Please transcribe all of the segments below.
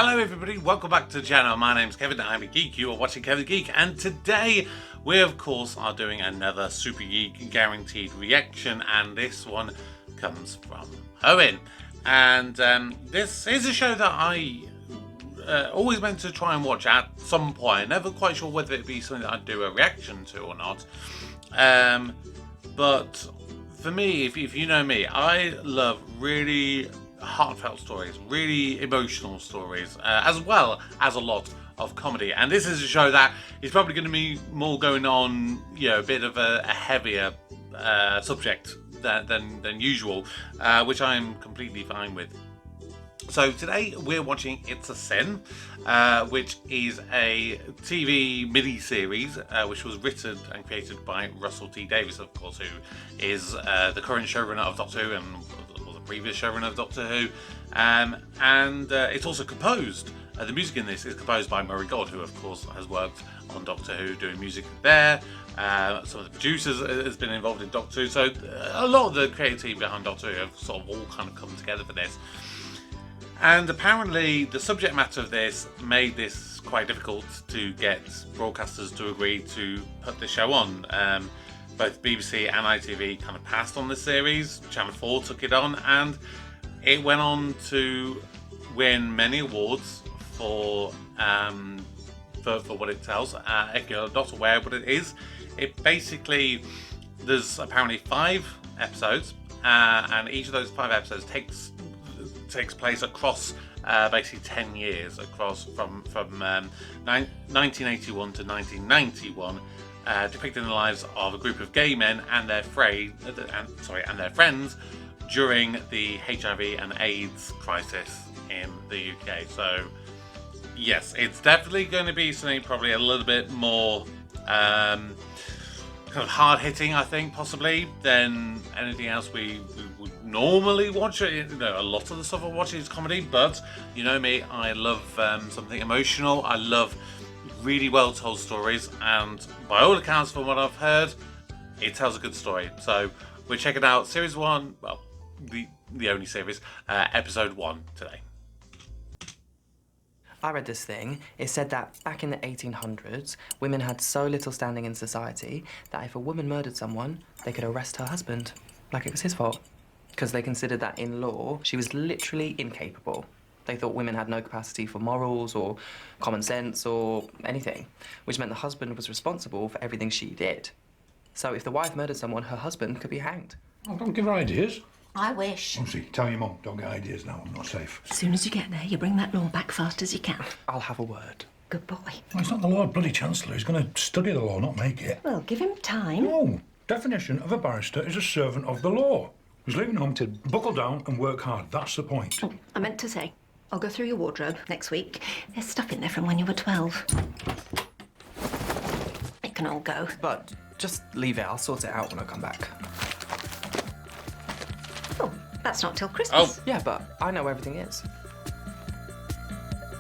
Hello everybody, welcome back to the channel. My name's Kevin, I'm the Geek. You are watching Kevin the Geek, and today we of course are doing another Super Geek guaranteed reaction, and this one comes from Owen. And this is a show that I always meant to try and watch at some point. Never quite sure whether it'd be something that I'd do a reaction to or not. But for me, if you know me, I love really heartfelt stories, really emotional stories, as well as a lot of comedy. And this is a show that is probably going to be more going on, you know, a bit of a heavier subject than usual, which I'm completely fine with. So today we're watching It's a Sin, which is a TV mini-series which was written and created by Russell T Davies, of course, who is the current showrunner of Doctor Who and was the previous showrunner of Doctor Who. And it's also composed. The music in this is composed by Murray God, who of course has worked on Doctor Who doing music there. Some of the producers has been involved in Doctor Who, so a lot of the creative team behind Doctor Who have sort of all kind of come together for this. And apparently the subject matter of this made this quite difficult to get broadcasters to agree to put the show on. Both BBC and ITV kind of passed on this series. Channel 4 took it on, and it went on to win many awards for what it tells. If you're not aware of what it is, it basically, there's apparently 5 episodes, and each of those 5 episodes takes place across basically 10 years, across from 1981 to 1991, depicting the lives of a group of gay men and their friends during the HIV and AIDS crisis in the UK. So yes, it's definitely going to be something probably a little bit more kind of hard-hitting, I think, possibly, than anything else we would normally watch. You know, a lot of the stuff I watch is comedy, but you know me, I love something emotional. I love really well-told stories, and by all accounts, from what I've heard, it tells a good story. So we're checking out Series 1, well, the only series, Episode 1 today. I read this thing. It said that back in the 1800s, women had so little standing in society that if a woman murdered someone, they could arrest her husband, like it was his fault. Because they considered that in law, she was literally incapable. They thought women had no capacity for morals or common sense or anything, which meant the husband was responsible for everything she did. So if the wife murdered someone, her husband could be hanged. Oh, don't give her ideas. I wish. Honestly, tell your mum, don't get ideas now, I'm not safe. As soon as you get there, you bring that law back fast as you can. I'll have a word. Good boy. Well, it's not the Lord bloody Chancellor. He's going to study the law, not make it. Well, give him time. No. Definition of a barrister is a servant of the law. He's leaving home to buckle down and work hard. That's the point. Oh, I meant to say, I'll go through your wardrobe next week. There's stuff in there from when you were 12. It can all go. But just leave it. I'll sort it out when I come back. Oh, that's not till Christmas. Oh. Yeah, but I know where everything is.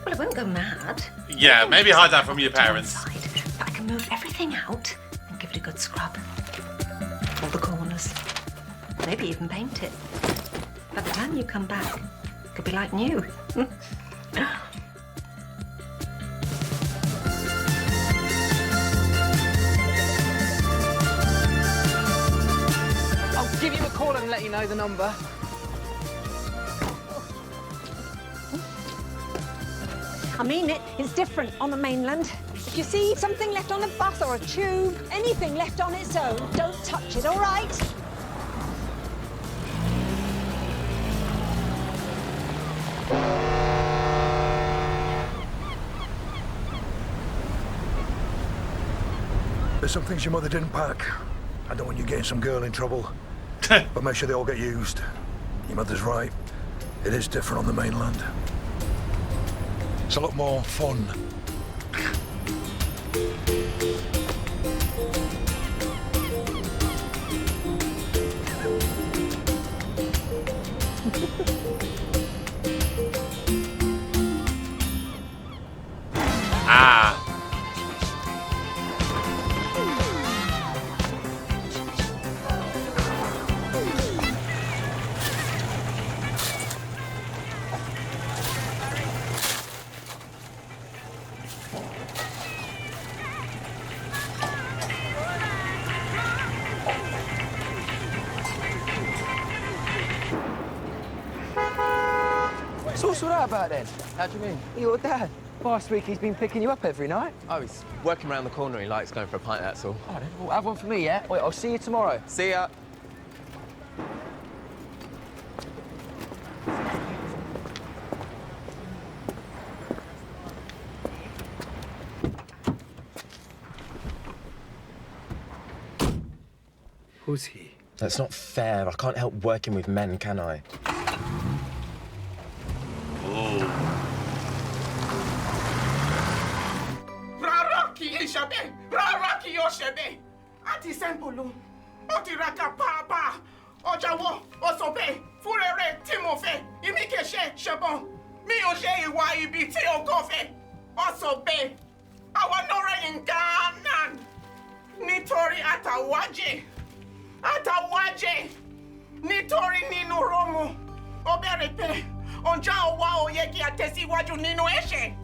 Well, it won't go mad. Yeah, maybe hide that from your parents. Inside, but I can move everything out and give it a good scrub. All the corners. Maybe even paint it. By the time you come back, it could be like new. I'll give you a call and let you know the number. I mean it. It's different on the mainland. If you see something left on a bus or a tube, anything left on its own, don't touch it, all right? There's some things your mother didn't pack. I don't want you getting some girl in trouble. But make sure they all get used. Your mother's right. It is different on the mainland. It's a lot more fun. Ah. So what's all that about then? How do you mean? Your dad. Last week he's been picking you up every night. Oh, he's working around the corner. He likes going for a pint, that's all. Oh, then, well, have one for me, yeah? Wait, I'll see you tomorrow. See ya. Who's he? That's not fair. I can't help working with men, can I? Ati sempolo, oti raka papa, ojawo, osobe, furere, timofe, imikeshe, shabon, mi oje iwa ibi ti ogofe, osobe, awanore inganan, nitori atawaje, nitori ninu romo, oberepe, onja owa oyeki atesiwaju ninu eshe.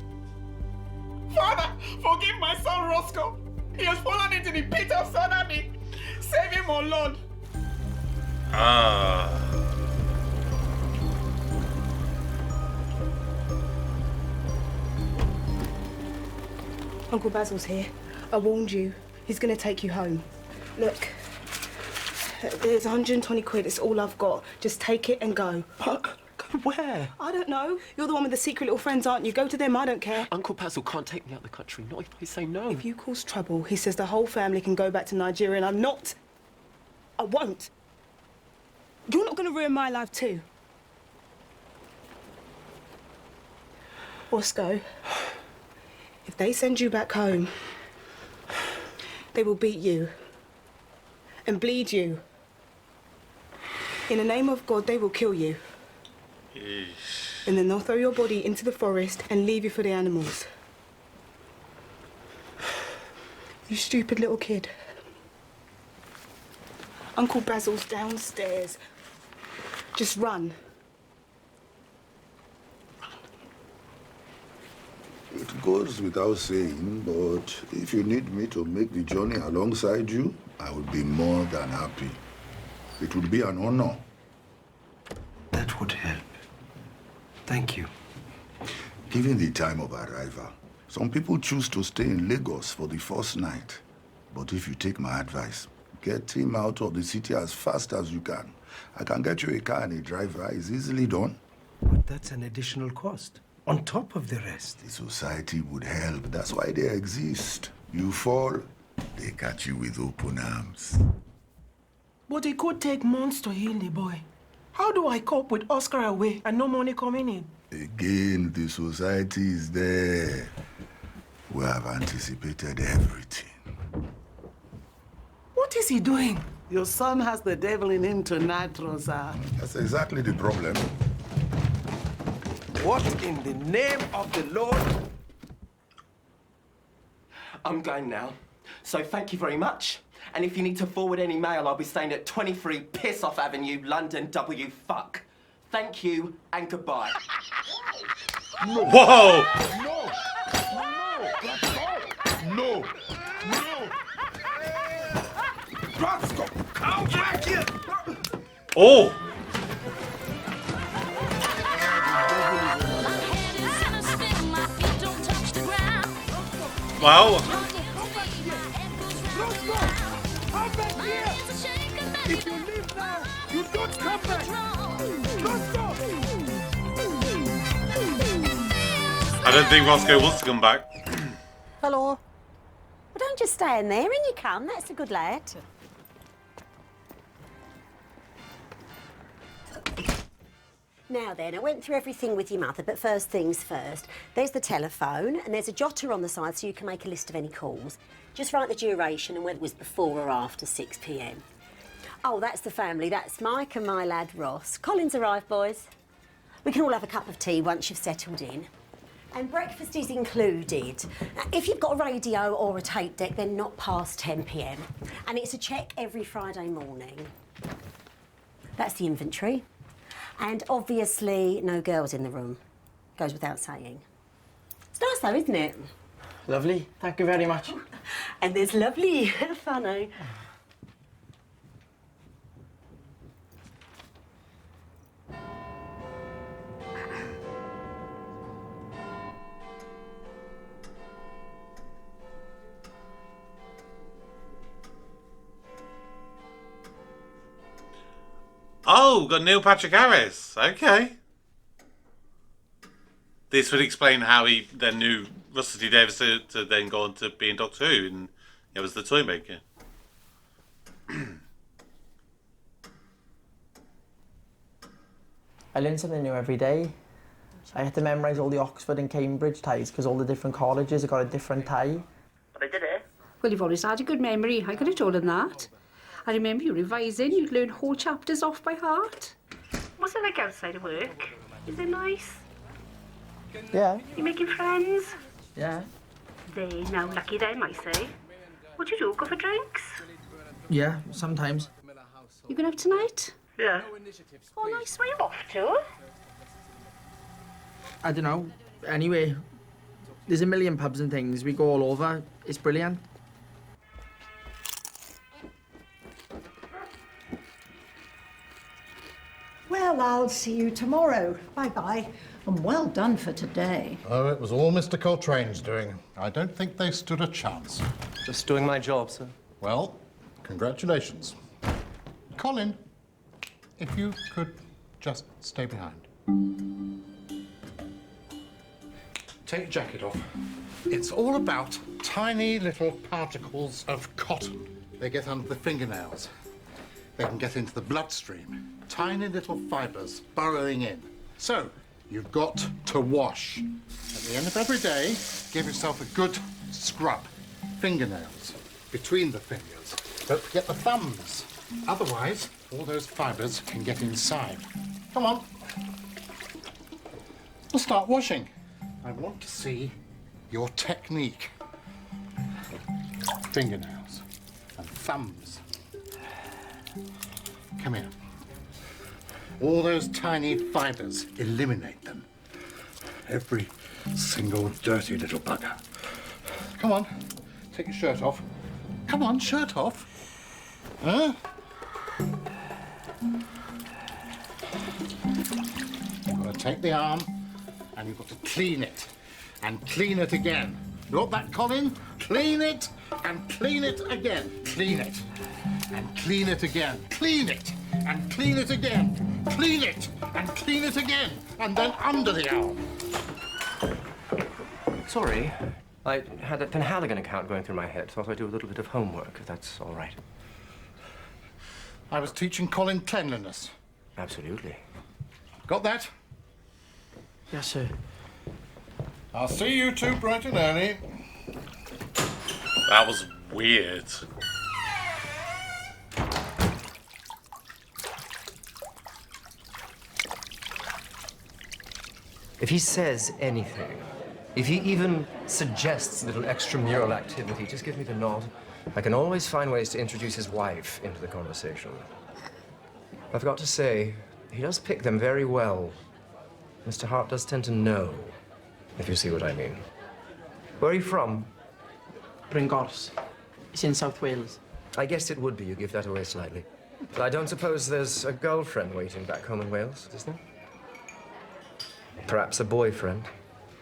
Father, forgive my son Roscoe. He has fallen into the pit of sodomy. Save him, oh Lord. Uncle Basil's here. I warned you. He's going to take you home. Look, there's 120 quid. It's all I've got. Just take it and go. Go where? I don't know. You're the one with the secret little friends, aren't you? Go to them. I don't care. Uncle Basil can't take me out of the country, not if I say no. If you cause trouble, he says the whole family can go back to Nigeria, and I'm not. I won't. You're not going to ruin my life too. Roscoe, if they send you back home, they will beat you and bleed you. In the name of God, they will kill you. And then they'll throw your body into the forest and leave you for the animals. You stupid little kid. Uncle Basil's downstairs. Just run. It goes without saying, but if you need me to make the journey alongside you, I would be more than happy. It would be an honor. That would help. Thank you. Given the time of arrival, some people choose to stay in Lagos for the first night. But if you take my advice, get him out of the city as fast as you can. I can get you a car and a driver. It's easily done. But that's an additional cost, on top of the rest. The society would help. That's why they exist. You fall, they catch you with open arms. But it could take months to heal the boy. How do I cope with Oscar away and no money coming in? Again, the society is there. We have anticipated everything. What is he doing? Your son has the devil in him tonight, Rosa. That's exactly the problem. What in the name of the Lord? I'm going now. So thank you very much. And if you need to forward any mail, I'll be staying at 23 Piss Off Avenue, London, W fuck. Thank you and goodbye. No. Whoa! No! Roscoe, come back here! Oh! Wow. If you leave now, you don't come back! I don't think Roscoe wants to come back. Hello. Well, don't just stand there. In you come. That's a good lad. Now then, I went through everything with your mother, but first things first. There's the telephone, and there's a jotter on the side so you can make a list of any calls. Just write the duration and whether it was before or after 6 p.m. Oh, that's the family. That's Mike and my lad Ross. Colin's arrived, boys. We can all have a cup of tea once you've settled in. And breakfast is included. If you've got a radio or a tape deck, then not past 10 p.m. And it's a check every Friday morning. That's the inventory. And obviously, no girls in the room. Goes without saying. It's nice though, isn't it? Lovely. Thank you very much. And there's lovely. Funny. Oh, got Neil Patrick Harris. Okay. This would explain how he then knew Russell T Davies to then go on to be in Doctor Who, and it was the toy maker. I learn something new every day. I had to memorise all the Oxford and Cambridge ties because all the different colleges have got a different tie. But I did it. Well, you've always had a good memory. I could have told him that. I remember you revising. You'd learn whole chapters off by heart. What's it like outside of work? Is it nice? Yeah. You making friends? Yeah. They now lucky them, I say. What do you do? Go for drinks? Yeah, sometimes. You going out tonight? Yeah. Oh, nice. Where you off to? I don't know. Anyway, there's a million pubs and things. We go all over. It's brilliant. Well, I'll see you tomorrow. Bye-bye. And well done for today. Oh, it was all Mr. Coltrane's doing. I don't think they stood a chance. Just doing my job, sir. Well, congratulations. Colin, if you could just stay behind. Take your jacket off. It's all about tiny little particles of cotton. They get under the fingernails. They can get into the bloodstream. Tiny little fibres burrowing in. So, you've got to wash. At the end of every day, give yourself a good scrub. Fingernails, between the fingers. Don't forget the thumbs. Otherwise, all those fibres can get inside. Come on. We'll start washing. I want to see your technique. Fingernails and thumbs. Come here. All those tiny fibres, eliminate them. Every single dirty little bugger. Come on, take your shirt off. Come on, shirt off. Huh? You've got to take the arm and you've got to clean it. And clean it again. You want that, Colin? Clean it and clean it again. Clean it and clean it again. Clean it and clean it again. Clean it and clean it again. And then under the arm. Sorry, I had a Penhaligon account going through my head. Thought I'd do a little bit of homework, if that's all right. I was teaching Colin cleanliness. Absolutely. Got that? Yes, sir. I'll see you two bright and early. That was weird. If he says anything, if he even suggests a little extramural activity, just give me the nod. I can always find ways to introduce his wife into the conversation. I've got to say, he does pick them very well. Mr. Hart does tend to know, if you see what I mean. Where are you from? Bringors. It's in South Wales. I guess it would be. You give that away slightly. But I don't suppose there's a girlfriend waiting back home in Wales, is there? Perhaps a boyfriend?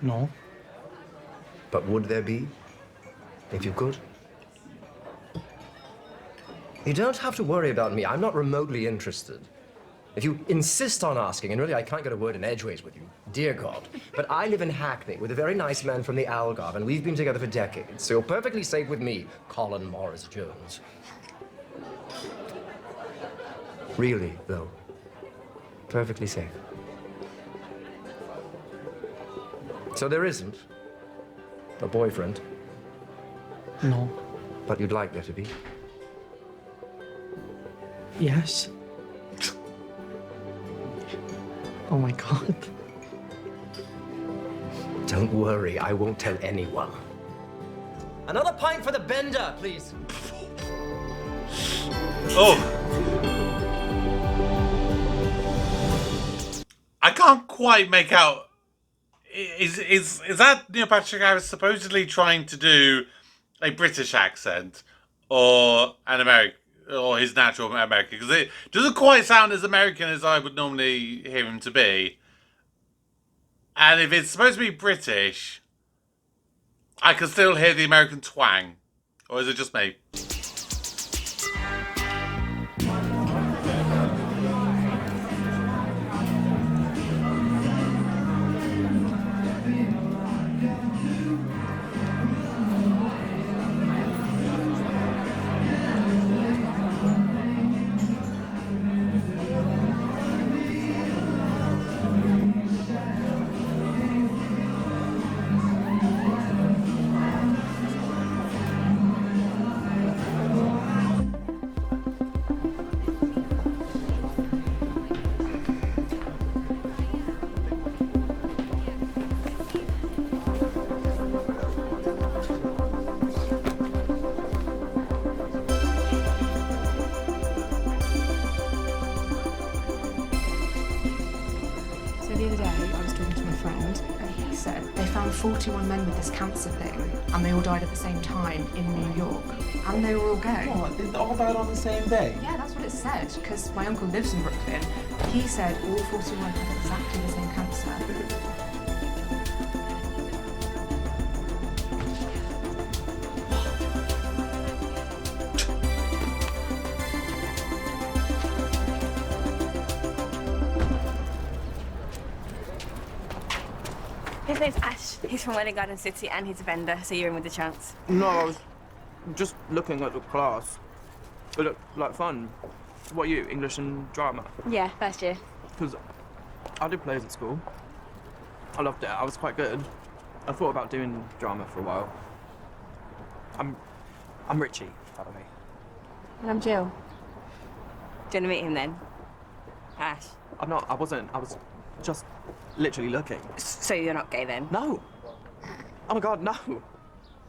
No. But would there be, if you could? You don't have to worry about me. I'm not remotely interested. If you insist on asking, and really I can't get a word in edgeways with you, dear God, but I live in Hackney with a very nice man from the Algarve, and we've been together for decades, so you're perfectly safe with me, Colin Morris Jones. Really, though. Perfectly safe. So there isn't a boyfriend? No. But you'd like there to be? Yes. Oh my God. Don't worry, I won't tell anyone. Another pint for the bender, please. Oh. I can't quite make out. Is that Neil Patrick Harris supposedly trying to do a British accent or an American, or his natural American? Because it doesn't quite sound as American as I would normally hear him to be. And if it's supposed to be British, I can still hear the American twang. Or is it just me? The other day, I was talking to my friend, and he said they found 41 men with this cancer thing, and they all died at the same time in New York. And they were all gay. What? They all died on the same day? Yeah, that's what it said, because my uncle lives in Brooklyn. He said all 41 had exactly the same cancer. His name's Ash. He's from Wedding Garden City and he's a vendor, so you're in with a chance. No, I was just looking at the class. It looked like fun. What are you, English and drama? Yeah, first year. Because I did plays at school. I loved it. I was quite good. I thought about doing drama for a while. I'm Richie, by the way. And I'm Jill. Do you want to meet him then? Ash. I wasn't. I was just literally looking. So you're not gay then? No. Oh my God, no.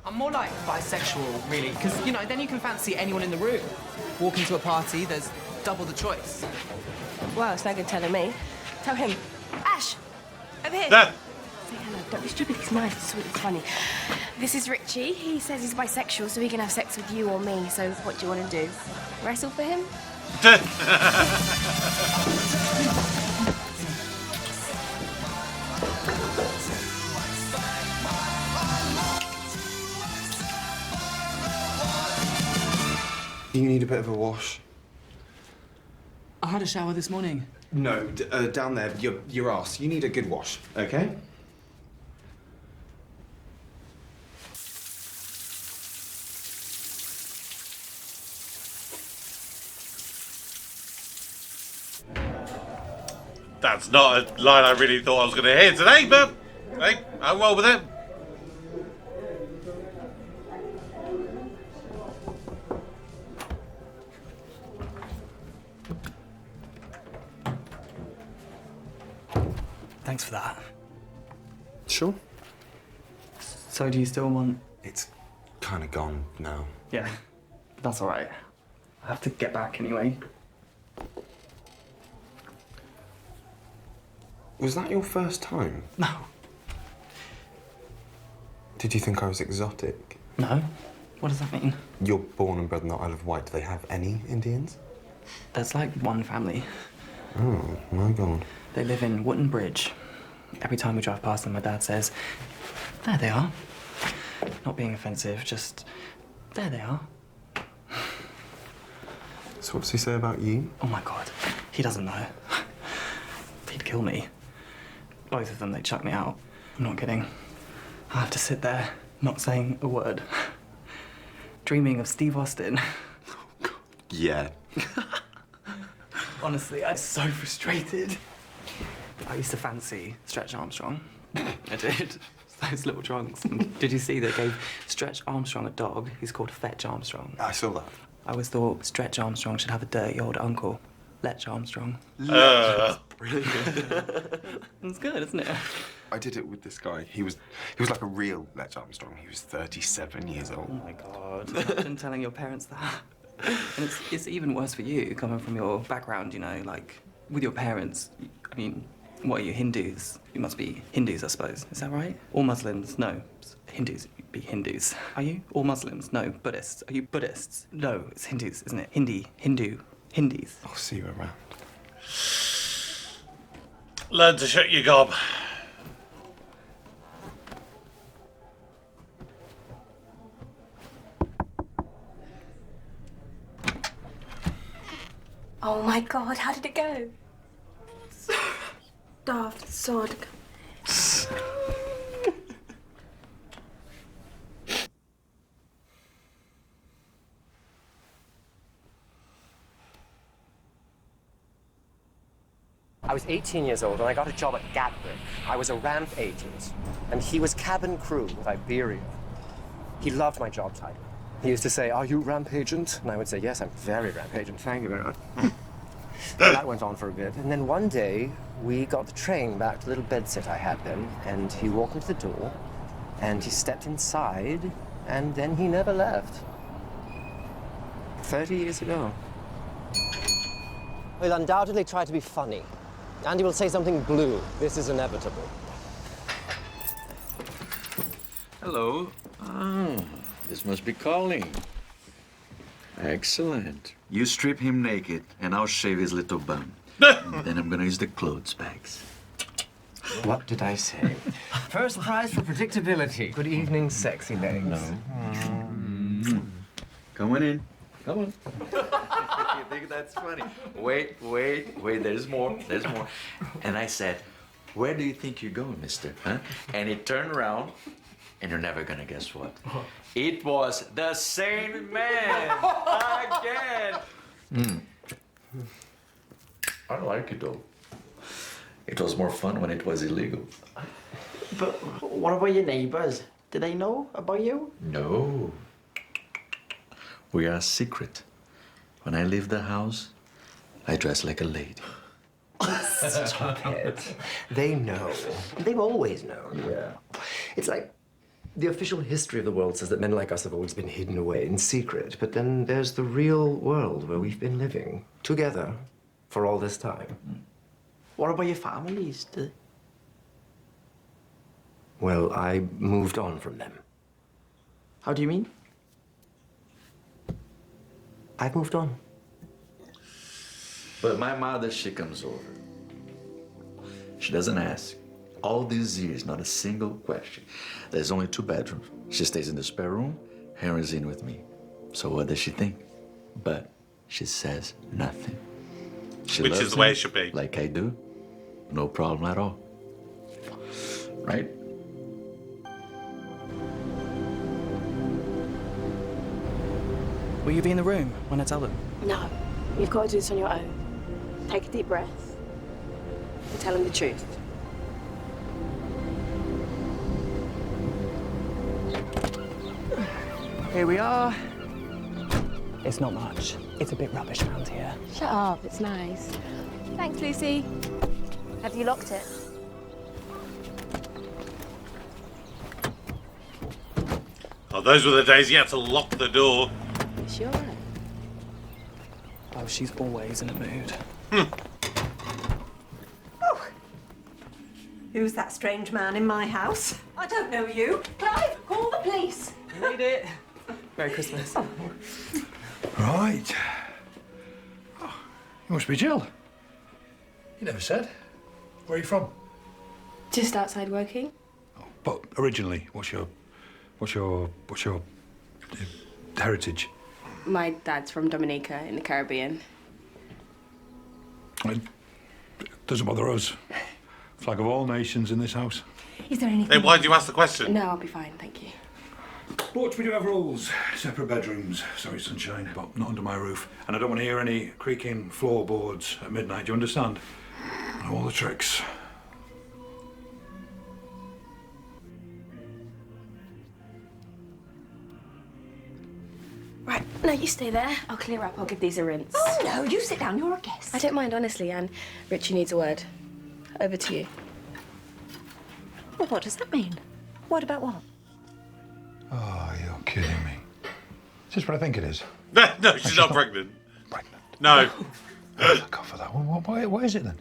I'm more like bisexual, really, because, you know, then you can fancy anyone in the room. Walk into a party, there's double the choice. Well, it's no good telling me. Tell him. Ash! Over here! Dad. Say hello. Don't be stupid. He's nice, it's sweet, it's funny. This is Richie. He says he's bisexual, so he can have sex with you or me. So what do you want to do? Wrestle for him? You need a bit of a wash. I had a shower this morning. No, down there, your ass. You need a good wash, okay? That's not a line I really thought I was going to hear today, but hey, I'll roll with it. Thanks for that. Sure. So do you still want... It's kind of gone now. Yeah, that's all right. I have to get back anyway. Was that your first time? No. Did you think I was exotic? No. What does that mean? You're born and bred in the Isle of Wight. Do they have any Indians? There's like one family. Oh, my God. They live in Wootton Bridge. Every time we drive past them, my dad says, there they are. Not being offensive, just, there they are. So what's he say about you? Oh my God, he doesn't know. He'd kill me. Both of them, they'd chuck me out. I'm not kidding. I have to sit there, not saying a word. Dreaming of Steve Austin. Oh, God. Yeah. Honestly, I'm so frustrated. I used to fancy Stretch Armstrong. I did. Those little trunks. Did you see they gave Stretch Armstrong a dog? He's called Fetch Armstrong. I saw that. I always thought Stretch Armstrong should have a dirty old uncle. Letch Armstrong. Brilliant. It's good, isn't it? I did it with this guy. He was like a real Letch Armstrong. He was 37 years old. Oh my God. Imagine telling your parents that. And it's even worse for you, coming from your background, you know, like, with your parents. I mean, what are you, Hindus? You must be Hindus, I suppose. Is that right? Or Muslims? No. Hindus be Hindus. Are you? Or Muslims? No. Buddhists? Are you Buddhists? No, it's Hindus, isn't it? Hindus. I'll see you around. Learn to shut your gob. Oh my God, how did it go? Daft sod. I was 18 years old and I got a job at Gatwick. I was a ramp agent, and he was cabin crew with Iberia. He loved my job title. He used to say, "Are you ramp agent?" And I would say, "Yes, I'm very ramp agent. Thank you very much." And that went on for a bit. And then one day, we got the train back to the little bedsit I had then, and he walked into the door, and he stepped inside, and then he never left. 30 years ago. He'll undoubtedly try to be funny. Andy will say something blue. This is inevitable. Hello. Ah, this must be Colin. Excellent. You strip him naked, and I'll shave his little bum. And then I'm gonna use the clothes bags. What did I say? First prize for predictability. Good evening, sexy legs. No. Come on in. Come on. You think that's funny? Wait, there's more. And I said, where do you think you're going, mister? Huh? And he turned around, and you're never gonna guess what. It was the same man again. I like it though. It was more fun when it was illegal. But what about your neighbours? Do they know about you? No. We are secret. When I leave the house, I dress like a lady. Stop it. They know. They've always known. Yeah. It's like the official history of the world says that men like us have always been hidden away in secret. But then there's the real world where we've been living together for all this time. What about your families? Well, I moved on from them. How do you mean? I've moved on. But my mother, she comes over. She doesn't ask. All these years, not a single question. There's only 2 bedrooms. She stays in the spare room. Henry's in with me. So what does she think? But she says nothing. She Which loves is the way him it should be. Like I do. No problem at all. Right? Will you be in the room when I tell them? No, you've got to do this on your own. Take a deep breath and tell him the truth. Here we are. It's not much. It's a bit rubbish around here. Shut up, it's nice. Thanks, Lucy. Have you locked it? Oh, those were the days you had to lock the door. Sure. Oh, she's always in a mood. Who's that strange man in my house? I don't know you. Clive, call the police. Made it. Merry Christmas. Right. Oh, you must be Jill. You never said. Where are you from? Just outside working. But originally, what's your heritage? My dad's from Dominica in the Caribbean. It doesn't bother us. Flag of all nations in this house. Is there anything? Then why did you ask the question? No, I'll be fine, thank you. But we do have rules. Separate bedrooms. Sorry, sunshine, but not under my roof. And I don't want to hear any creaking floorboards at midnight. Do you understand? I know all the tricks. Right, no, you stay there. I'll clear up. I'll give these a rinse. Oh, no, you sit down. You're a guest. I don't mind, honestly, Anne. Richie needs a word. Over to you. Well, what does that mean? What about what? Oh, you're kidding me. Is this what I think it is? No, she's not pregnant. Pregnant? No. Fuck off for that. Why is it then?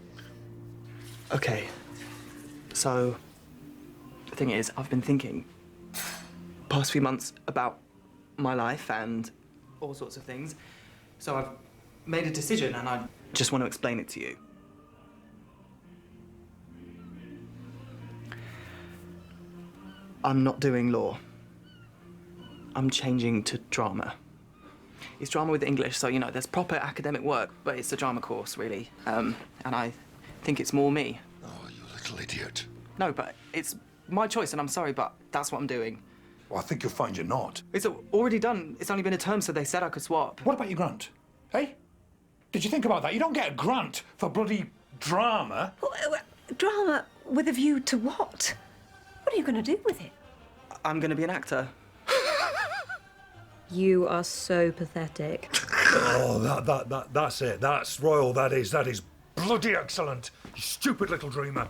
Okay. So, the thing is, I've been thinking past few months about my life and all sorts of things. So I've made a decision and I just want to explain it to you. I'm not doing law. I'm changing to drama. It's drama with English, so, you know, there's proper academic work, but it's a drama course, really. And I think it's more me. Oh, you little idiot. No, but it's my choice, and I'm sorry, but that's what I'm doing. Well, I think you'll find you're not. It's already done. It's only been a term, so they said I could swap. What about your grant? Hey? Did you think about that? You don't get a grant for bloody drama. Drama with a view to what? What are you going to do with it? I'm going to be an actor. You are so pathetic. Oh, that's it. That's royal. That is bloody excellent. You stupid little dreamer.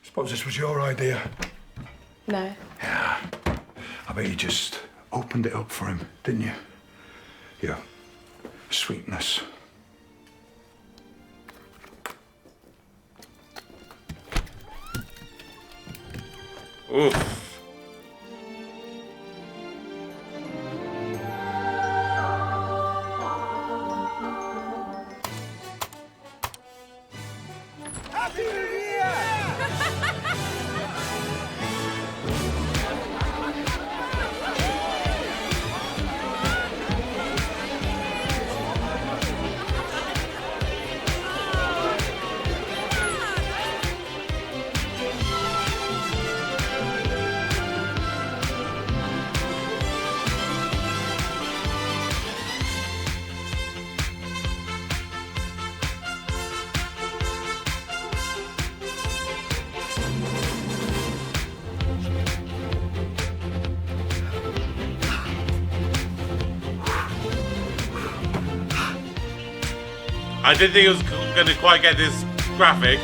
Suppose this was your idea. No. Yeah. I bet you just opened it up for him, didn't you? Your sweetness. Oof. Happy New Year! I didn't think it was going to quite get this graphic.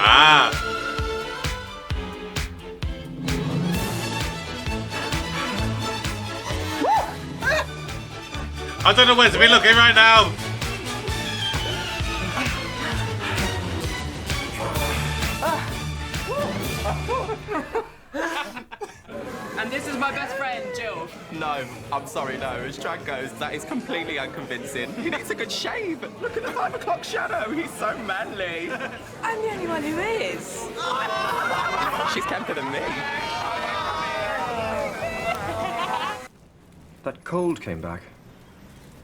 Ah. I don't know where to be looking right now. And this is my best friend, Jill. No, I'm sorry, no. As Drag goes, that is completely unconvincing. He needs a good shave. Look at the 5 o'clock shadow. He's so manly. I'm the only one who is. She's camper than me. That cold came back.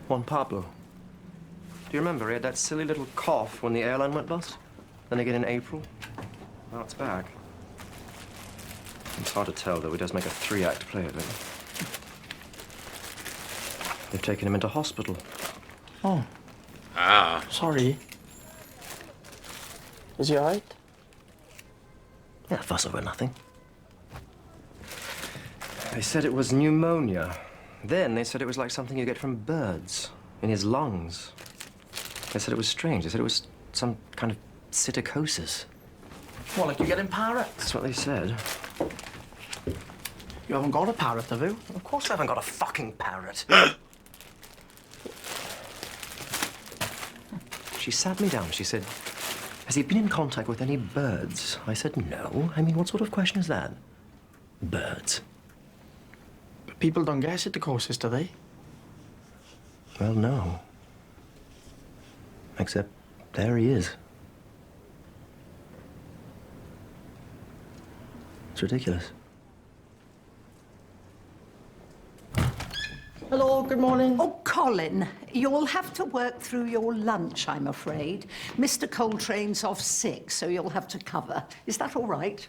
Juan Pablo. Do you remember he had that silly little cough when the airline went bust? Then again in April? Now it's back. It's hard to tell, though. He does make a 3-act play of it. They've taken him into hospital. Oh. Ah. Sorry. Is he alright? Yeah, fuss over nothing. They said it was pneumonia. Then they said it was like something you get from birds in his lungs. They said it was strange. They said it was some kind of psittacosis. What, like you getting parrot? That's what they said. You haven't got a parrot, have you? Of course I haven't got a fucking parrot. She sat me down. She said, has he been in contact with any birds? I said, no. I mean, what sort of question is that? Birds. But people don't get psittacosis, do they? Well, no. Except there he is. It's ridiculous. Hello, good morning. Oh, Colin, you'll have to work through your lunch, I'm afraid. Mr. Coltrane's off sick, so you'll have to cover. Is that all right?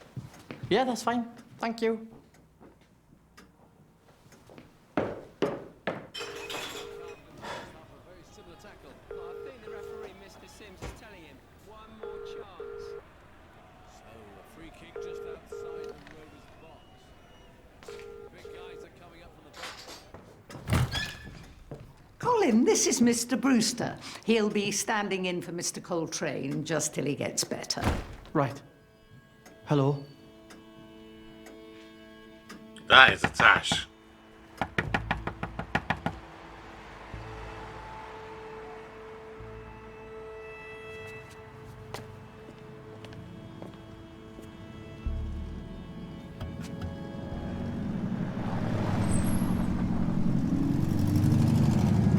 Yeah, that's fine. Thank you. Colin, this is Mr. Brewster. He'll be standing in for Mr. Coltrane just till he gets better. Right. Hello. That is a tash.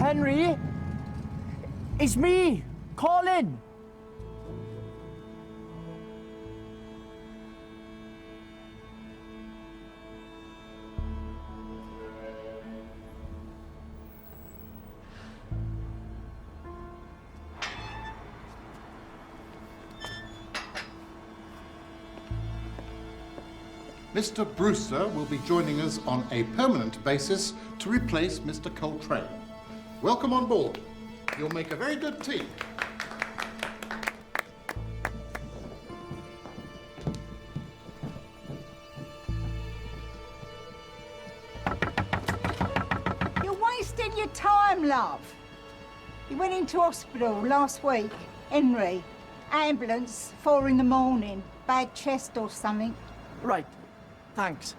Henry? It's me, Colin. Mr. Brewster will be joining us on a permanent basis to replace Mr. Coltrane. Welcome on board. You'll make a very good team. You're wasting your time, love. He went into hospital last week. Henry. Ambulance, 4 in the morning. Bad chest or something. Right. Thanks.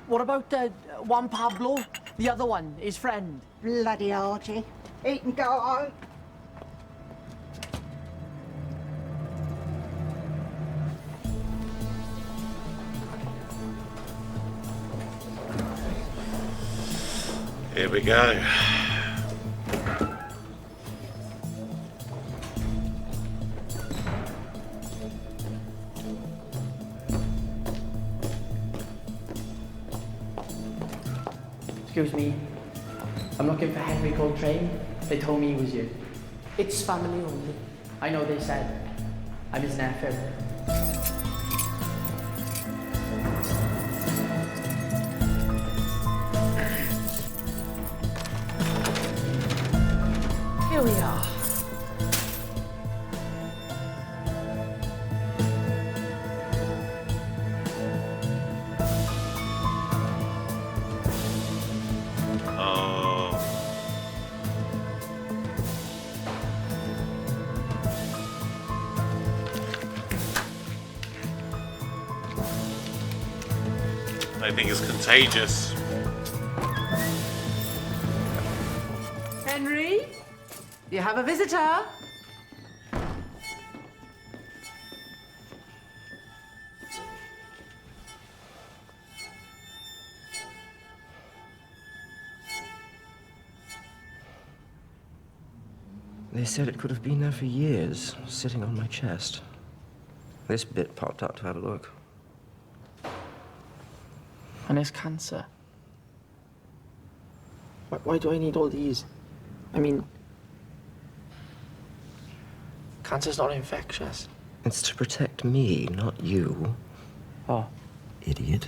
What about Juan Pablo? The other one, his friend. Bloody Archie. He can go home. Here we go. Excuse me. I'm looking for Henry Coltrane. They told me he was you. It's family only. I know they said. I'm his nephew. Here we are. I think it's contagious. Henry, you have a visitor. They said it could have been there for years, sitting on my chest. This bit popped out to have a look. And it's cancer. Why do I need all these? I mean, cancer's not infectious. It's to protect me, not you. Oh. Idiot.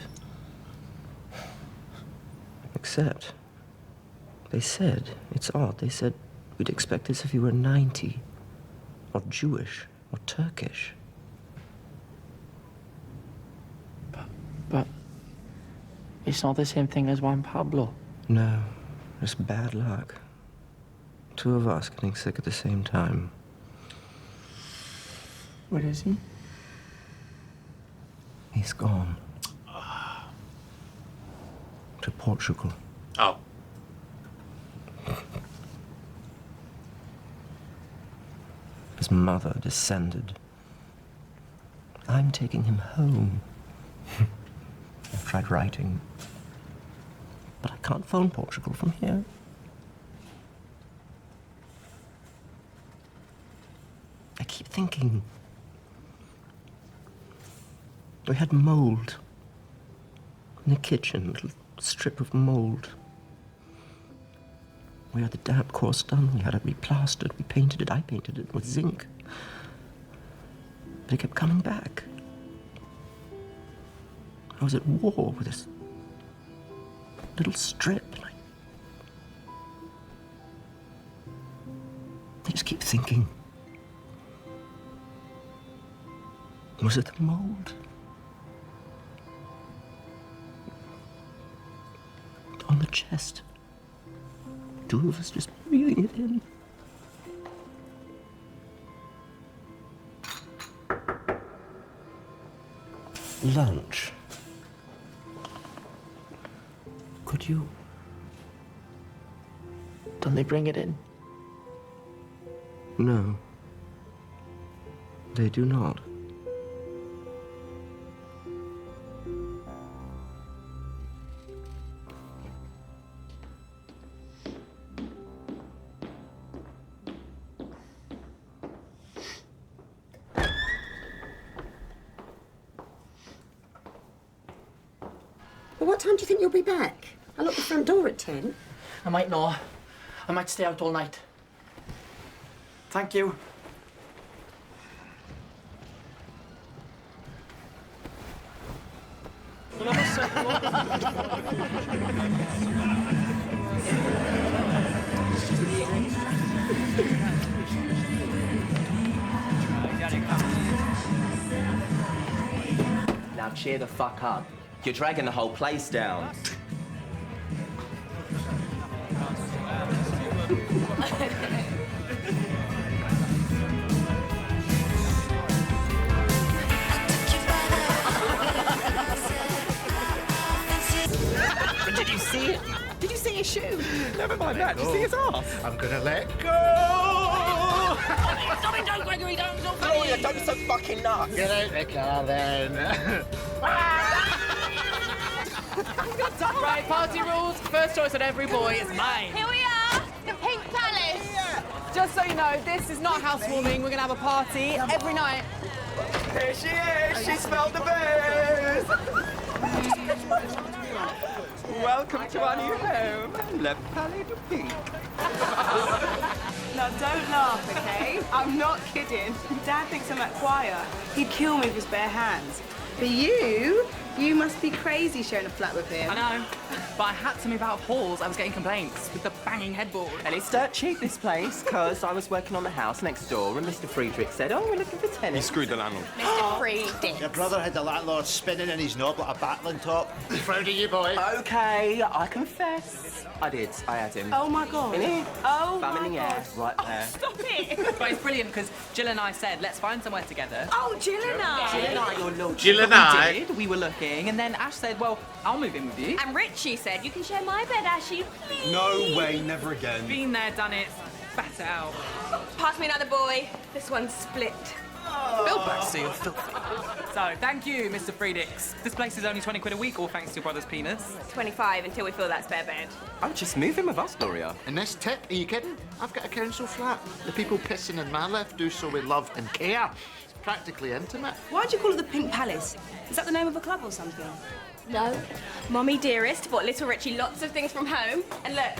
Except, they said, it's odd, they said we'd expect this if you were 90, or Jewish, or Turkish. But it's not the same thing as Juan Pablo. No, it's bad luck. 2 of us getting sick at the same time. Where is he? He's gone. To Portugal. Oh. His mother descended. I'm taking him home. I've tried writing, but I can't phone Portugal from here. I keep thinking. We had mold in the kitchen, a little strip of mold. We had the damp course done, we had it replastered, we painted it, I painted it with zinc. But it kept coming back. I was at war with this little strip, and I just keep thinking, was it the mold? On the chest. 2 of us just breathing it in. Lunch. Could you? Don't they bring it in? No. They do not. What time do you think you'll be back? I locked the front door at 10. I might not. I might stay out all night. Thank you. Now cheer the fuck up. You're dragging the whole place down. Did you see it? Did you see his shoe? Never mind that. Did you see his ass? I'm gonna let go. Stop it, don't, Gregory, don't Oh, yeah, don't be so fucking nuts. Get out the car then. Right, party rules. First choice on every boy is mine. Here we are, the Pink Palace. Just so you know, this is not housewarming. We're gonna have a party every night. Here she is. She smelled the booze. Welcome to our new home, Le Palais du Pink. Now don't laugh, okay? I'm not kidding. Dad thinks I'm that quiet. He'd kill me with his bare hands. But you must be crazy sharing a flat with him. I know, but I had to move out of halls. I was getting complaints with the banging headboard. And it's dirt cheap, this place, because I was working on the house next door and Mr. Friedrich said, oh, we're looking for tenants. He screwed the landlord. Mr. Friedrich. Your brother had the landlord spinning in his knob like a battling top. Proud of you, boy. Okay, I confess. I did. I had him. Oh my God. In here. Oh Thumb my in the air, God. right there. Stop it. But it's brilliant because Jill and I said, let's find somewhere together. Oh, Jill and I. Jill and I, your lord. Jill and We I. did. We were looking, and then Ash said, well, I'll move in with you. And Richie said, you can share my bed, Ashy, please. No way, never again. Been there, done it. Spat it out. Pass me another boy. This one's split. Bill Baxter, you're filthy. So, thank you, Mr. Friedix. This place is only 20 quid a week, all thanks to your brother's penis. 25 until we fill that spare bed. Oh, just move in with us, Gloria. And this tip, are you kidding? I've got a council flat. The people pissing in my life do so with love and care. It's practically intimate. Why'd you call it the Pink Palace? Is that the name of a club or something? No. Mommy Dearest bought little Richie lots of things from home. And look.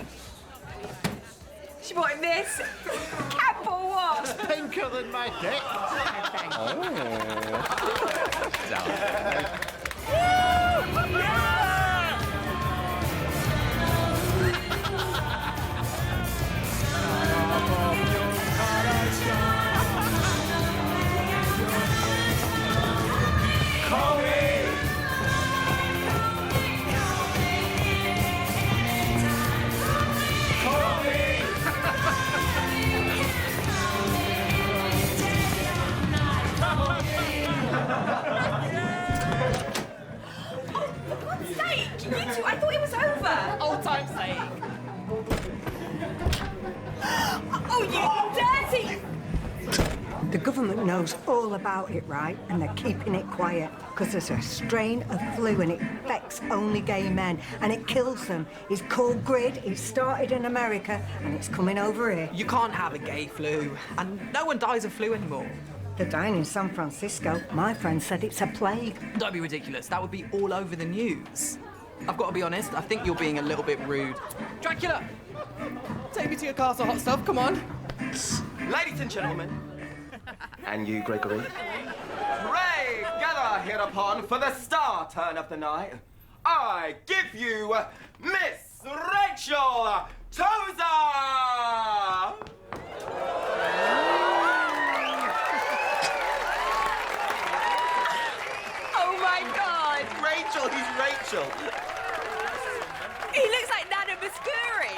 She bought him this. Cap or what? Pinker than my dick. I thought it was over. Old time's sake. Oh, you dirty! The government knows all about it, right? And they're keeping it quiet because there's a strain of flu and it affects only gay men and it kills them. It's called GRID, it started in America and it's coming over here. You can't have a gay flu, and no one dies of flu anymore. They're dying in San Francisco. My friend said it's a plague. Don't be ridiculous. That would be all over the news. I've got to be honest, I think you're being a little bit rude. Dracula! Take me to your castle, hot stuff, come on. Ladies and gentlemen. And you, Gregory. Pray, gather hereupon for the star turn of the night. I give you Miss Rachel Tozer! Oh my God! Rachel, he's Rachel. He looks like Nana Muscuri.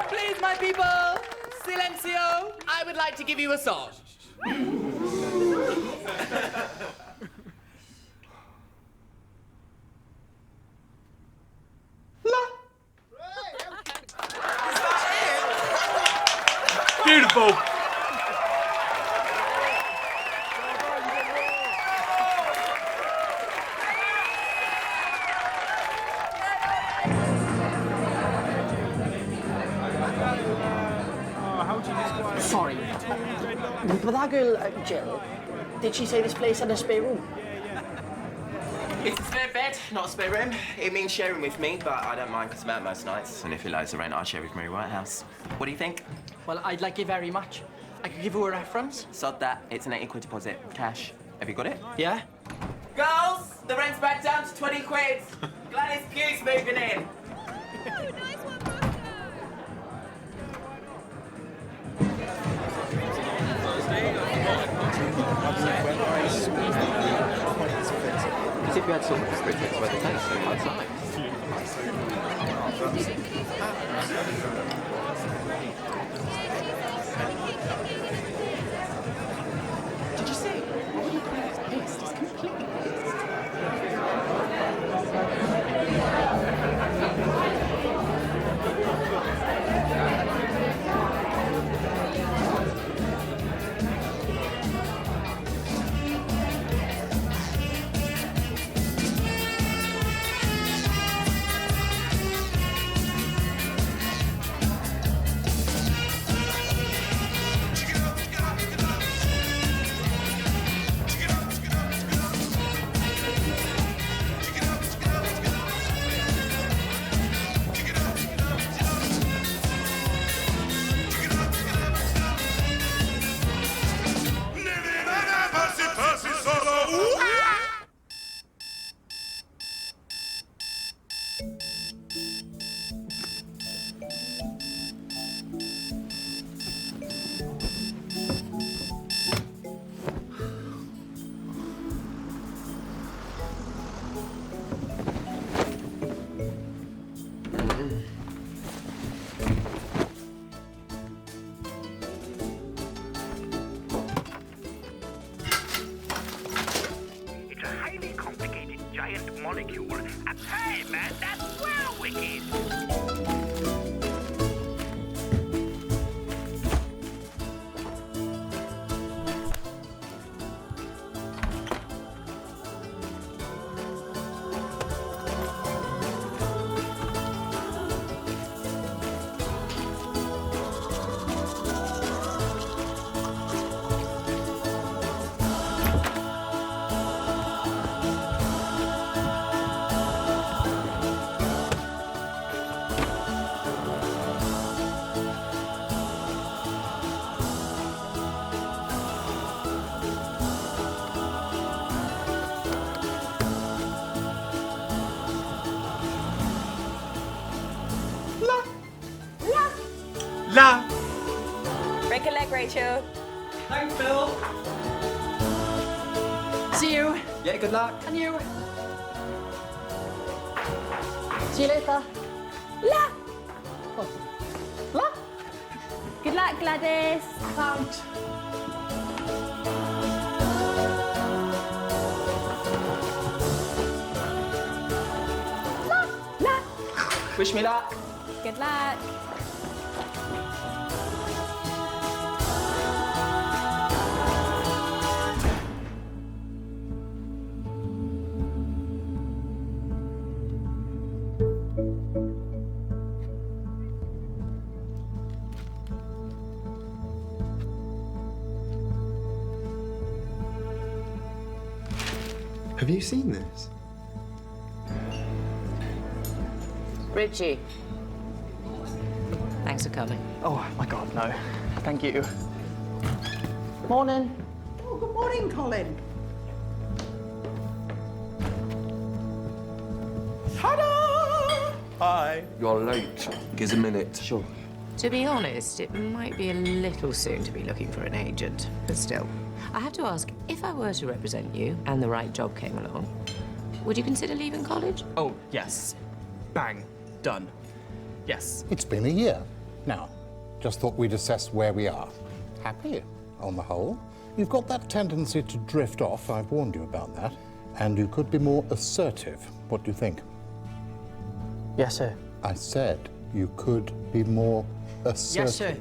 Please, my people, silencio. I would like to give you a song. Beautiful. Sorry. But that girl, Jill, did she say this place had a spare room? It's a spare bed, not a spare room. It means sharing with me, but I don't mind because I'm out most nights. And if he likes the rent, I'll share with Mary Whitehouse. What do you think? Well, I'd like it very much. I could give you a reference. Sod that. It's an 80 quid deposit. Cash. Have you got it? Yeah? Girls, the rent's back down to 20 quid. Gladys Pugh's moving in. As if you had someone to split it where the taste so that's nice. Did you see? Paste is completely La. Break a leg, Rachel. Thanks, Bill. See you. Yeah, good luck. And you. See you later. La. La. Good luck, Gladys. Thanks. La. Wish me luck. Good luck. Have you seen this? Richie. Thanks for coming. Oh, my God, no. Thank you. Morning. Oh, good morning, Colin. Ta-da! Hi. You're late. Give us a minute. Sure. To be honest, it might be a little soon to be looking for an agent, but still. I have to ask, if I were to represent you and the right job came along, would you consider leaving college? Oh, yes. Bang. Done. Yes. It's been a year. Now, just thought we'd assess where we are. Happy, on the whole. You've got that tendency to drift off, I've warned you about that. And you could be more assertive. What do you think? Yes, sir. I said you could be more assertive. Yes, sir.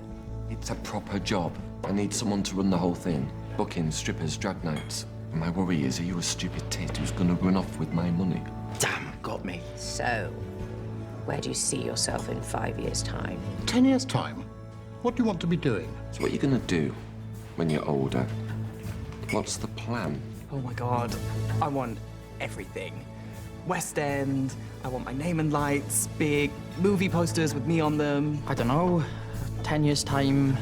It's a proper job. I need someone to run the whole thing. Bookings, strippers, drag nights. And my worry is, are you a stupid tit who's going to run off with my money? Damn, got me. So, where do you see yourself in 5 years' time? 10 years' time? What do you want to be doing? So what are you going to do when you're older? What's the plan? Oh, my God. I want everything. West End. I want my name in lights, big movie posters with me on them. I don't know, 10 years' time,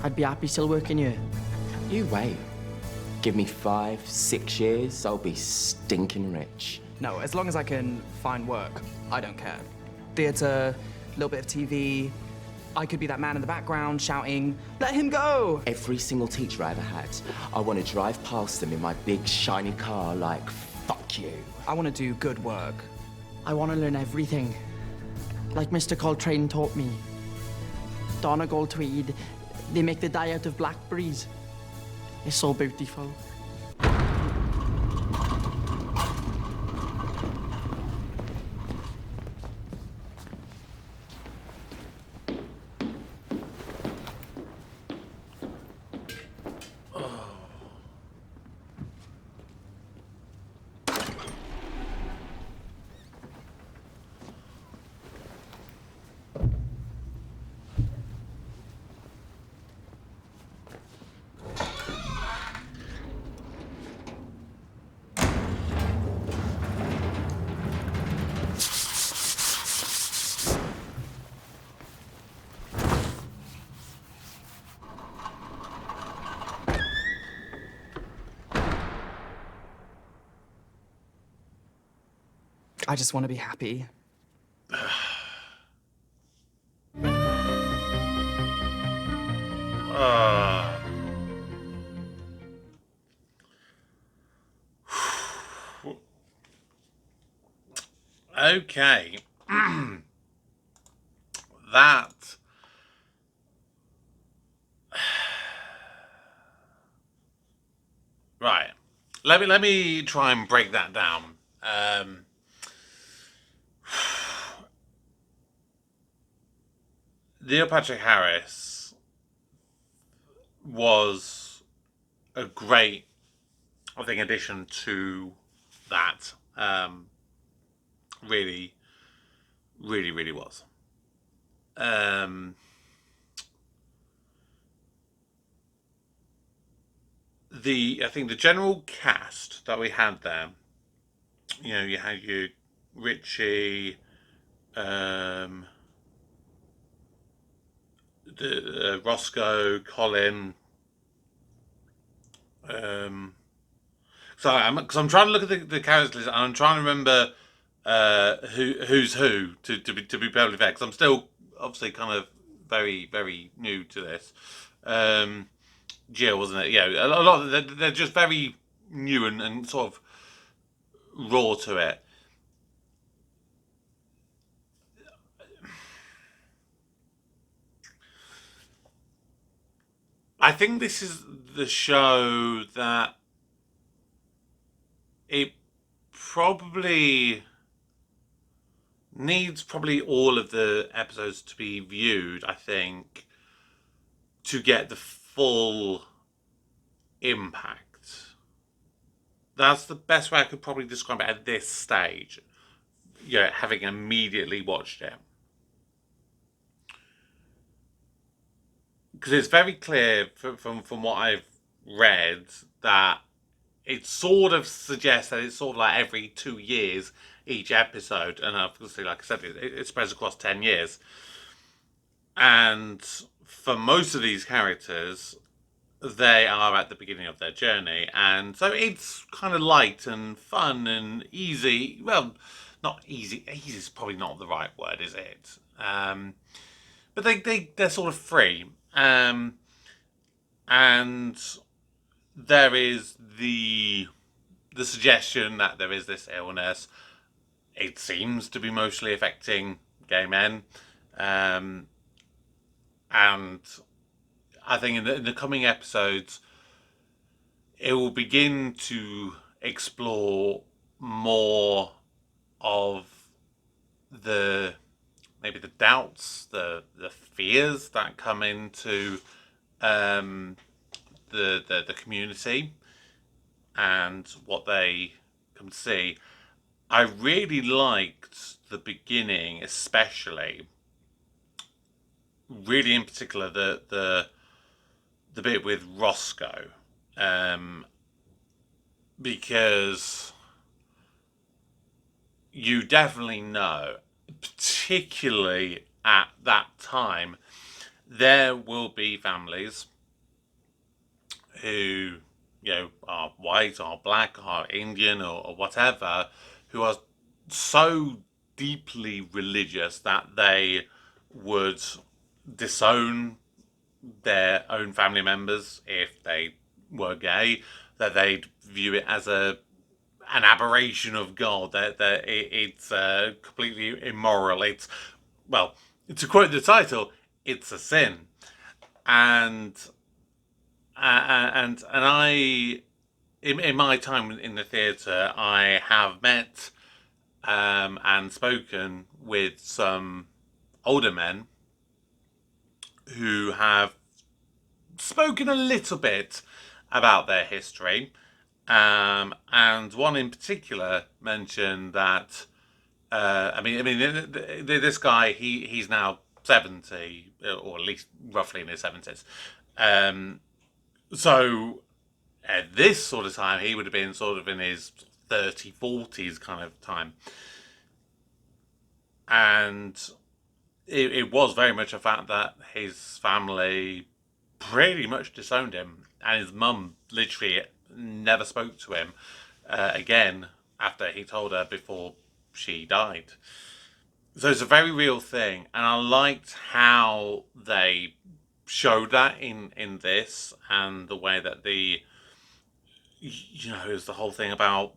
I'd be happy still working here. You wait. Give me 5, 6 years, I'll be stinking rich. No, as long as I can find work, I don't care. Theatre, a little bit of TV. I could be that man in the background shouting, "Let him go!" Every single teacher I ever had, I want to drive past them in my big shiny car like, fuck you. I want to do good work. I want to learn everything, like Mr. Coltrane taught me. Donegal tweed, they make the dye out of blackberries. It's so beautiful. I just want to be happy. Okay. That right. Let me try and break that down. Neil Patrick Harris was a great, I think, addition to that. Really was. I think the general cast that we had there, you know, you had your Richie, Roscoe, Colin. Sorry, because I'm trying to look at the characters list and I'm trying to remember who's who to be perfectly fair, because I'm still obviously kind of very new to this. Jill, wasn't it? Yeah, a lot of they're just very new and sort of raw to it. I think this is the show that it probably needs all of the episodes to be viewed, I think, to get the full impact. That's the best way I could probably describe it at this stage. Yeah, having immediately watched it. Because it's very clear from what I've read that it sort of suggests that it's sort of like every 2 years each episode, and obviously, like I said, it spreads across 10 years. And for most of these characters, they are at the beginning of their journey, and so it's kind of light and fun and easy. Well, not easy. Easy is probably not the right word, is it? But they're sort of free. And there is the suggestion that there is this illness. It seems to be mostly affecting gay men. And I think in the coming episodes, it will begin to explore more of maybe the doubts, the fears that come into the community and what they come to see. I really liked the beginning, especially. Really, in particular, the bit with Roscoe, because you definitely know, particularly at that time, there will be families who, are white or black or Indian or whatever, who are so deeply religious that they would disown their own family members if they were gay, that they'd view it as an aberration of God, that it's completely immoral. It's, well, to quote the title, it's a sin. And I, in my time in the theatre, I have met and spoken with some older men who have spoken a little bit about their history, and one in particular mentioned that this guy, he's now 70, or at least roughly in his 70s. So at this sort of time, he would have been sort of in his 30s, 40s kind of time. And it was very much a fact that his family pretty much disowned him, and his mum literally never spoke to him again after he told her before she died. So it's a very real thing, and I liked how they showed that in this, and the way that it was the whole thing about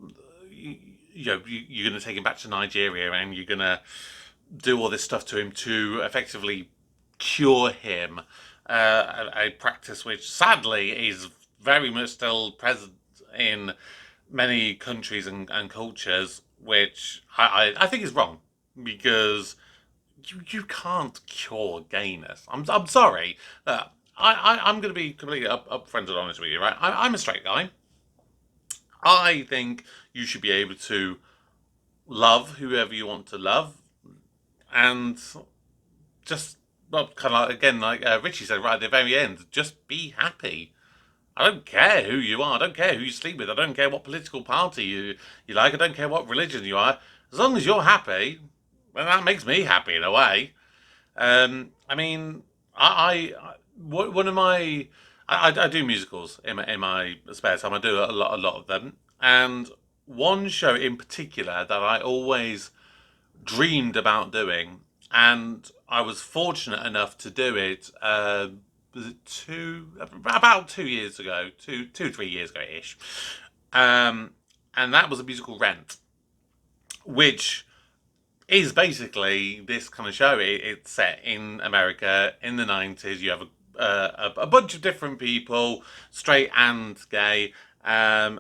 you're going to take him back to Nigeria and you're going to do all this stuff to him to effectively cure him, a practice which sadly is very much still present in many countries and cultures, which I think is wrong, because you can't cure gayness. I'm sorry. I'm going to be completely upfront and honest with you, right? I'm a straight guy. I think you should be able to love whoever you want to love, and just, well, kind of like, again, like Richie said right at the very end, just be happy. I don't care who you are. I don't care who you sleep with. I don't care what political party you like. I don't care what religion you are. As long as you're happy, well, that makes me happy in a way. One of my, I do musicals in my spare time. I do a lot of them, and one show in particular that I always dreamed about doing, and I was fortunate enough to do it. Was it about 2 years ago, 3 years ago ish, and that was a musical Rent, which is basically this kind of show. It's set in America in the 90s. You have a bunch of different people, straight and gay, and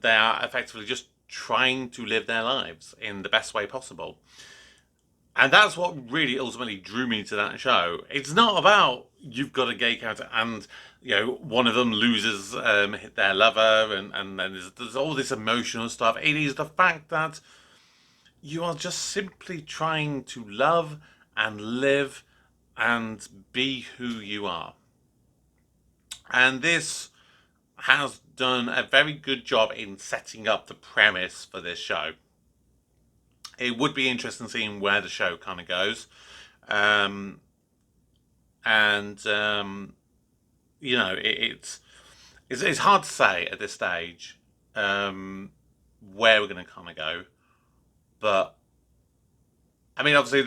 they are effectively just trying to live their lives in the best way possible. And that's what really ultimately drew me to that show. It's not about you've got a gay character and one of them loses their lover, and then there's all this emotional stuff. It is the fact that you are just simply trying to love and live and be who you are. And this has done a very good job in setting up the premise for this show. It would be interesting seeing where the show kind of goes. It's hard to say at this stage where we're going to kind of go. But, I mean, obviously,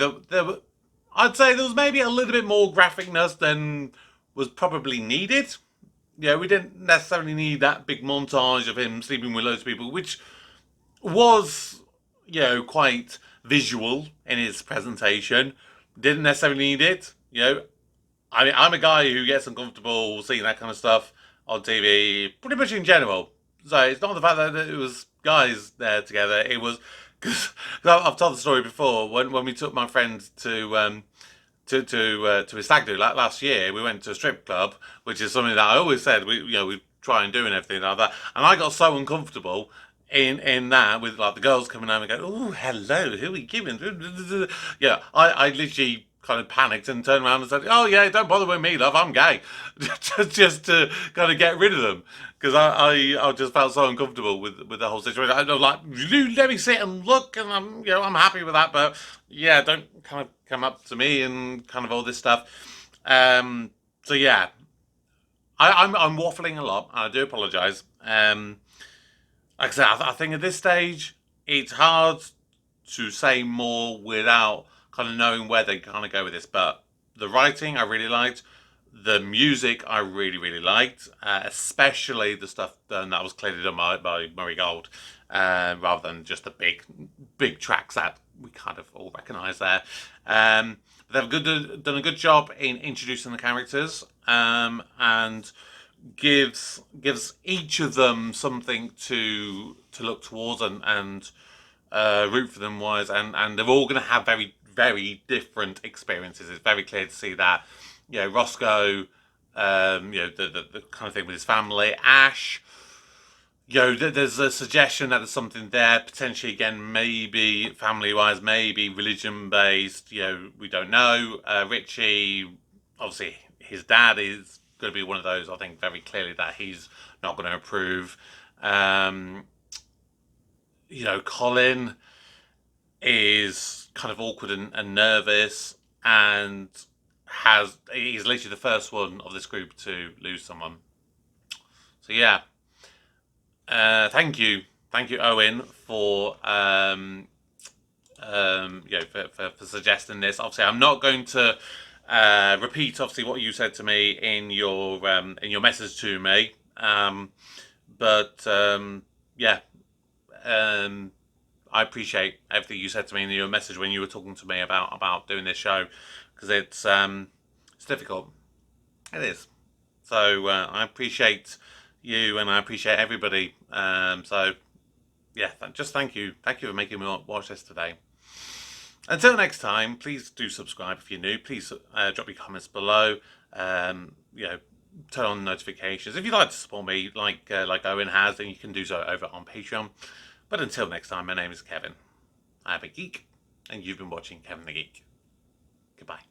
I'd say there was maybe a little bit more graphicness than was probably needed. We didn't necessarily need that big montage of him sleeping with loads of people, which was, quite visual in his presentation. Didn't necessarily need it. I'm a guy who gets uncomfortable seeing that kind of stuff on TV, pretty much in general. So it's not the fact that it was guys there together. It was, because I've told the story before, when we took my friend to his stag do last year, we went to a strip club, which is something that I always said we try and do and everything like that. And I got so uncomfortable in that, with like the girls coming home and going, "Oh, hello, who are we giving?" Yeah, I literally kind of panicked and turned around and said, "Oh yeah, don't bother with me, love. I'm gay," just to kind of get rid of them, because I just felt so uncomfortable with the whole situation. I was like, let me sit and look, and I'm happy with that, but yeah, don't kind of come up to me and kind of all this stuff. So yeah, I'm waffling a lot. I do apologise. Like I said, I think at this stage it's hard to say more without kind of knowing where they kind of go with this. But the writing I really liked, the music I really liked, especially the stuff that was clearly done by Murray Gold, rather than just the big tracks that we kind of all recognise there. They've done a good job in introducing the characters, and gives each of them something to look towards and root for them wise, and they're all going to have very different experiences. It's very clear to see that, Roscoe, the kind of thing with his family, Ash, there's a suggestion that there's something there potentially, again, maybe family wise, maybe religion based, we don't know. Richie, obviously his dad is going to be one of those, I think very clearly, that he's not going to approve. Colin is kind of awkward and nervous, and he's literally the first one of this group to lose someone. So yeah, thank you Owen for for suggesting this. Obviously, I'm not going to repeat obviously what you said to me in your message to me, but I appreciate everything you said to me in your message when you were talking to me about doing this show, because it's difficult. It is. So I appreciate you, and I appreciate everybody. So yeah, just thank you for making me watch this today. Until next time, please do subscribe if you're new. Please drop your comments below. Turn on notifications. If you'd like to support me, like Owen has, then you can do so over on Patreon. But until next time, my name is Kevin. I'm a geek, and you've been watching Kevin the Geek. Goodbye.